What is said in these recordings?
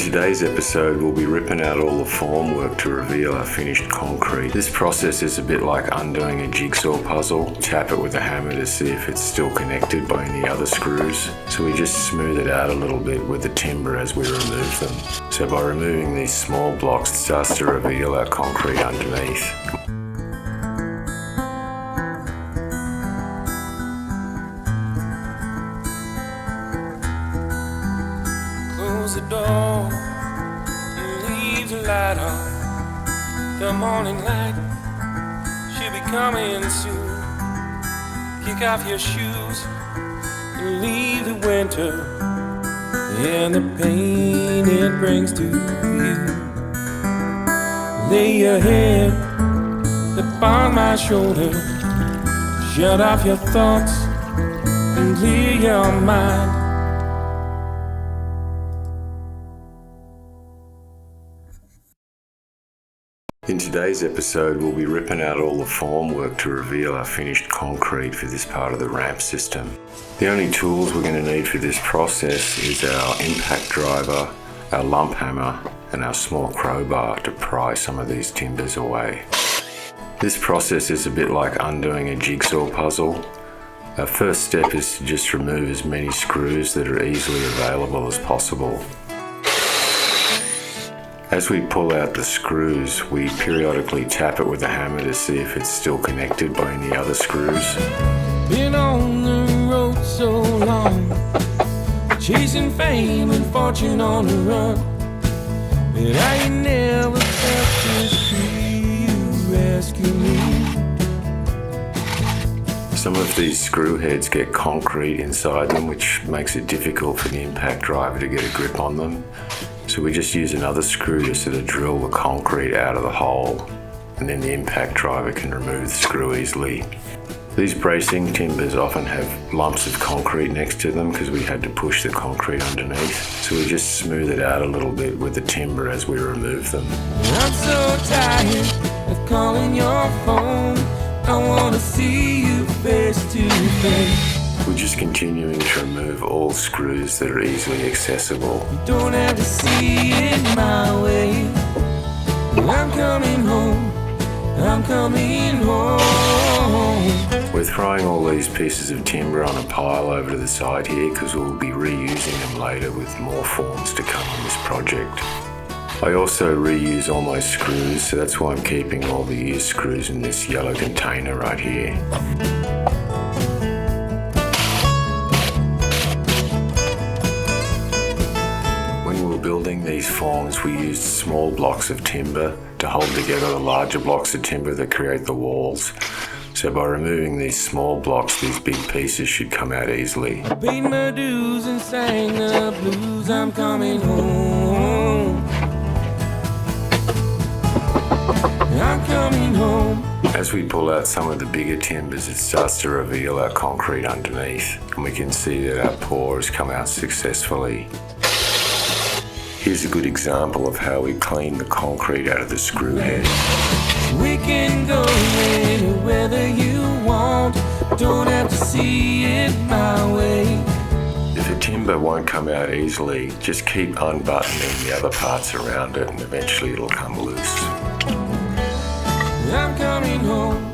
In today's episode, we'll be ripping out all the formwork to reveal our finished concrete. This process is a bit like undoing a jigsaw puzzle. Tap it with a hammer to see if it's still connected by any other screws. So we just smooth it out a little bit with the timber as we remove them. So by removing these small blocks, it starts to reveal our concrete underneath. Close the door and leave the light on. The morning light should be coming soon. Kick off your shoes and leave the winter and the pain it brings to you. Lay your head upon my shoulder. Shut off your thoughts and clear your mind. In today's episode, we'll be ripping out all the formwork to reveal our finished concrete for this part of the ramp system. The only tools we're going to need for this process is our impact driver, our lump hammer, and our small crowbar to pry some of these timbers away. This process is a bit like undoing a jigsaw puzzle. Our first step is to just remove as many screws that are easily available as possible. As we pull out the screws, we periodically tap it with a hammer to see if it's still connected by any other screws. Been on the road so long, chasing fame and fortune on the run, but I ain't never felt to see you rescue me. Some of these screw heads get concrete inside them, which makes it difficult for the impact driver to get a grip on them. So we just use another screw to sort of drill the concrete out of the hole, and then the impact driver can remove the screw easily. These bracing timbers often have lumps of concrete next to them because we had to push the concrete underneath. So we just smooth it out a little bit with the timber as we remove them. I'm so tired of calling your phone. I want to see you face to face. We're just continuing to remove all screws that are easily accessible. You don't have to see it my way. I'm coming home. I'm coming home. We're throwing all these pieces of timber on a pile over to the side here because we'll be reusing them later with more forms to come on this project. I also reuse all my screws, so that's why I'm keeping all the used screws in this yellow container right here. Building these forms, we used small blocks of timber to hold together the larger blocks of timber that create the walls. So by removing these small blocks, these big pieces should come out easily. I paid my dues and sang the blues. I'm coming home. I'm coming home. As we pull out some of the bigger timbers, it starts to reveal our concrete underneath, and we can see that our pour has come out successfully. Here's a good example of how we clean the concrete out of the screw head. We can go anywhere that you want. Don't have to see it my way. If a timber won't come out easily, just keep unbuttoning the other parts around it and eventually it'll come loose. I'm coming home.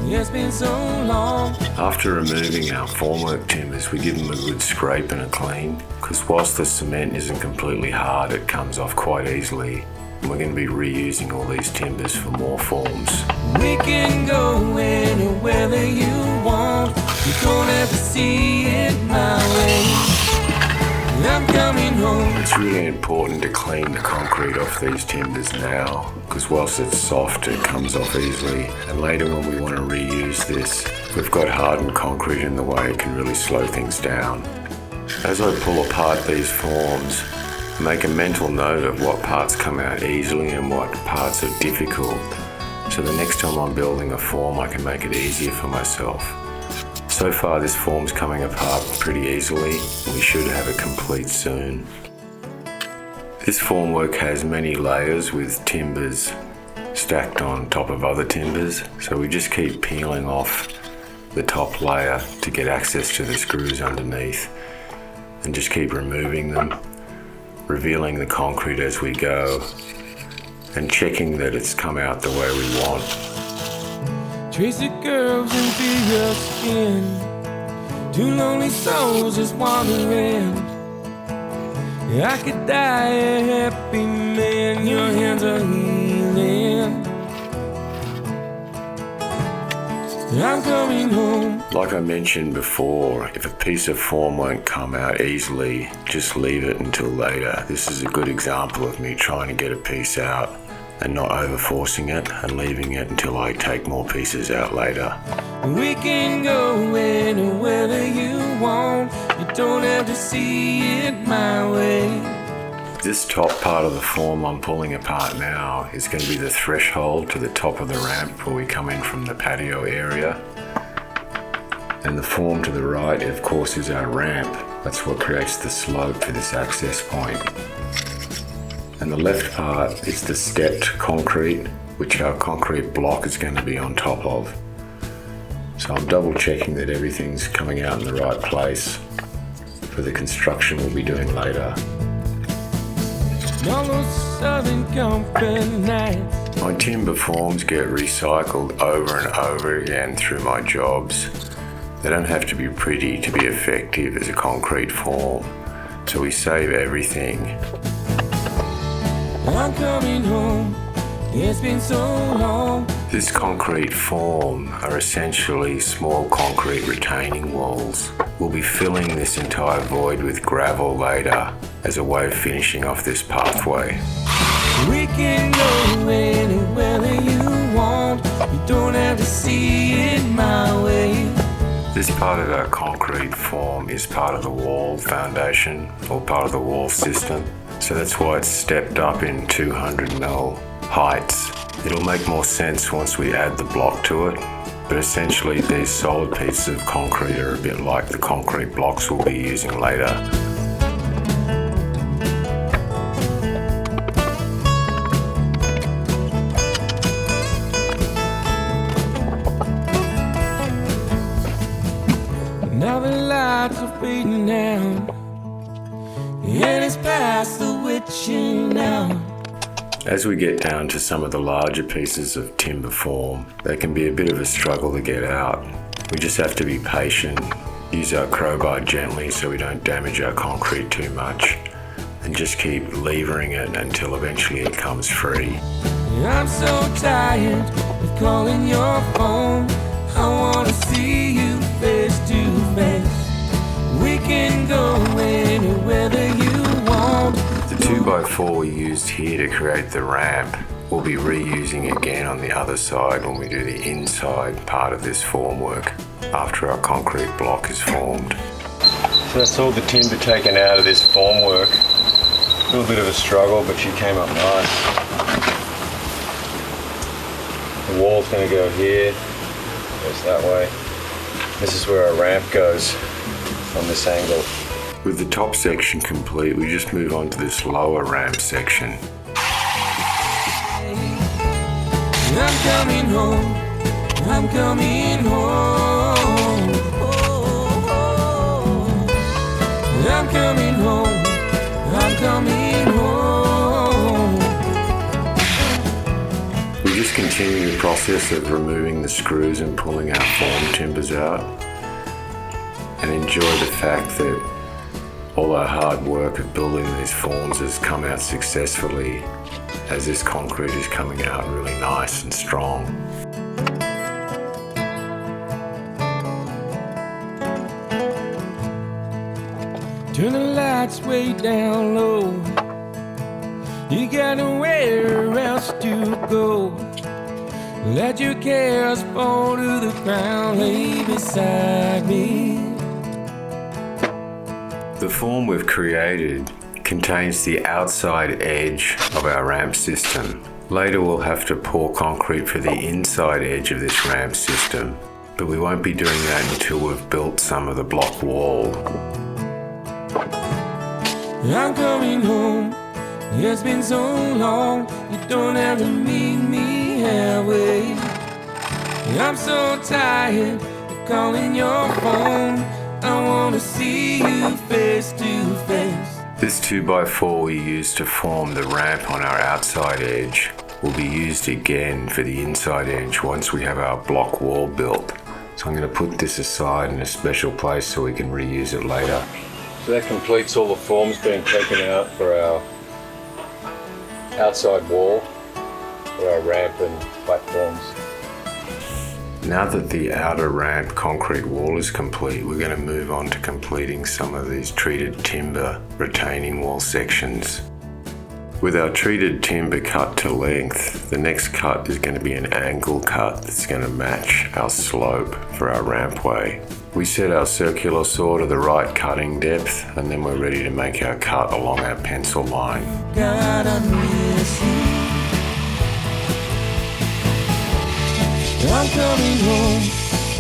It's been so long. After removing our formwork timbers, we give them a good scrape and a clean, because whilst the cement isn't completely hard, it comes off quite easily. And we're going to be reusing all these timbers for more forms. We can go anywhere that you want. You don't have to see it my way. I'm coming home. It's really important to clean the concrete off these timbers now, because whilst it's soft, it comes off easily. And later when we want to reuse this, if we've got hardened concrete in the way, it can really slow things down. As I pull apart these forms, I make a mental note of what parts come out easily and what parts are difficult. So the next time I'm building a form, I can make it easier for myself. So far this form's coming apart pretty easily, and we should have it complete soon. This formwork has many layers with timbers stacked on top of other timbers, so we just keep peeling off the top layer to get access to the screws underneath, and just keep removing them. revealing the concrete as we go, and checking that it's come out the way we want. Trace the curves into your skin. Two lonely souls just wandering. I could die a happy man. Your hands are healing. I'm coming home. Like I mentioned before, if a piece of form won't come out easily, just leave it until later. This is a good example of me trying to get a piece out and not over-forcing it and leaving it until I take more pieces out later. We can go anywhere that you want. You don't have to see it my way. This top part of the form I'm pulling apart now is going to be the threshold to the top of the ramp where we come in from the patio area. And the form to the right, of course, is our ramp. That's what creates the slope for this access point. And the left part is the stepped concrete, which our concrete block is going to be on top of. So I'm double checking that everything's coming out in the right place for the construction we'll be doing later. All those Southern Comfort nights. My timber forms get recycled over and over again through my jobs. They don't have to be pretty to be effective as a concrete form, so we save everything. I'm coming home, it's been so long. This concrete form are essentially small concrete retaining walls. We'll be filling this entire void with gravel later as a way of finishing off this pathway. We can go anywhere that you want. You don't have to see it my way. This part of our concrete form is part of the wall foundation or part of the wall system. So that's why it's stepped up in 200mm heights. It'll make more sense once we add the block to it, but essentially these solid pieces of concrete are a bit like the concrete blocks we'll be using later. Now the lights are fading down, and it's past the witching hour. As we get down to some of the larger pieces of timber form, they can be a bit of a struggle to get out. We just have to be patient, use our crowbar gently so we don't damage our concrete too much, and just keep levering it until eventually it comes free. I'm so tired of calling your phone. I wanna see you face to face. We can go anywhere that you want. The 2x4 we used here to create the ramp, we'll be reusing again on the other side when we do the inside part of this formwork after our concrete block is formed. So that's all the timber taken out of this formwork. A little bit of a struggle, but she came up nice. The wall's going to go here, goes that way. This is where our ramp goes from this angle. With the top section complete, we just move on to this lower ramp section. I'm coming home, I'm coming home. I'm coming home, I'm coming home. We just continue the process of removing the screws and pulling our form timbers out, and enjoy the fact that all our hard work of building these forms has come out successfully as this concrete is coming out really nice and strong. Turn the lights way down low. You got nowhere else to go. Let your cares fall to the ground, lay beside me. The form we've created contains the outside edge of our ramp system. Later we'll have to pour concrete for the inside edge of this ramp system, but we won't be doing that until we've built some of the block wall. I'm coming home, it's been so long. You don't have to meet me halfway. I'm so tired of calling your phone. I wanna see you face to face. This 2x4 we used to form the ramp on our outside edge will be used again for the inside edge once we have our block wall built. So I'm going to put this aside in a special place so we can reuse it later. So that completes all the forms being taken out for our outside wall, for our ramp and platforms. Now that the outer ramp concrete wall is complete, we're going to move on to completing some of these treated timber retaining wall sections. With our treated timber cut to length, the next cut is going to be an angle cut that's going to match our slope for our rampway. We set our circular saw to the right cutting depth, and then we're ready to make our cut along our pencil line. God, I miss you. I'm coming home.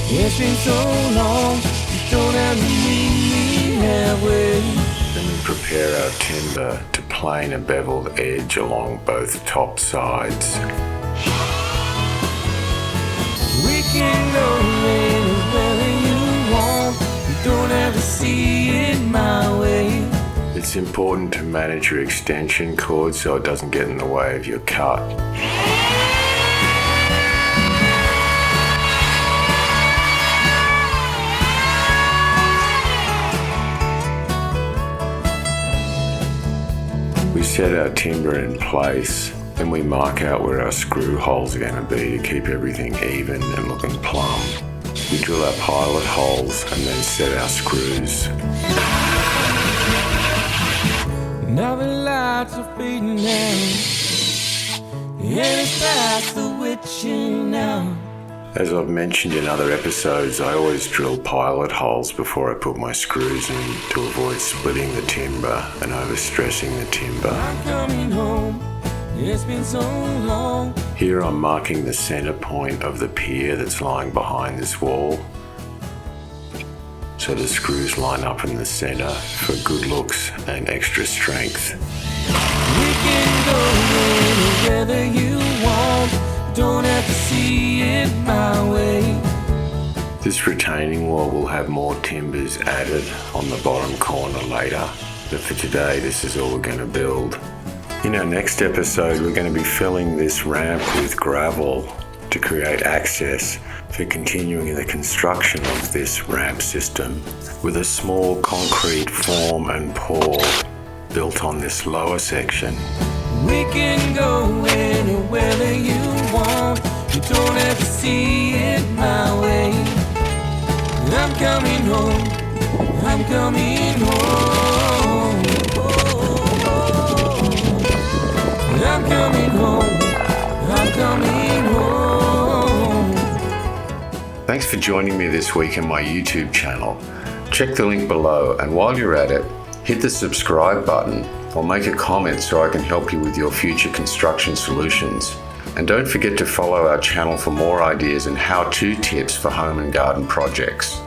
It's been so long. You don't have to meet me halfway. Then we prepare our timber to plane a beveled edge along both top sides. We can go anywhere you want. You don't have to see it my way. It's important to manage your extension cord so it doesn't get in the way of your cut. We set our timber in place, then we mark out where our screw holes are going to be to keep everything even and looking plumb. We drill our pilot holes and then set our screws. Now the lights are fading out, and it's past the witching hour. As I've mentioned in other episodes, I always drill pilot holes before I put my screws in to avoid splitting the timber and overstressing the timber. I'm coming home, it's been so long. Here I'm marking the center point of the pier that's lying behind this wall, so the screws line up in the center for good looks and extra strength. We can go anywhere that you want. Don't have to see it my way. This retaining wall will have more timbers added on the bottom corner later, but for today this is all we're going to build. In our next episode we're going to be filling this ramp with gravel to create access for continuing the construction of this ramp system with a small concrete form and pour built on this lower section. We can go anywhere that you want. You don't have to see it my way. I'm coming home. I'm coming home. I'm coming home. I'm coming home. Thanks for joining me this week on my YouTube channel. Check the link below, and while you're at it, hit the subscribe button or make a comment so I can help you with your future construction solutions. And don't forget to follow our channel for more ideas and how-to tips for home and garden projects.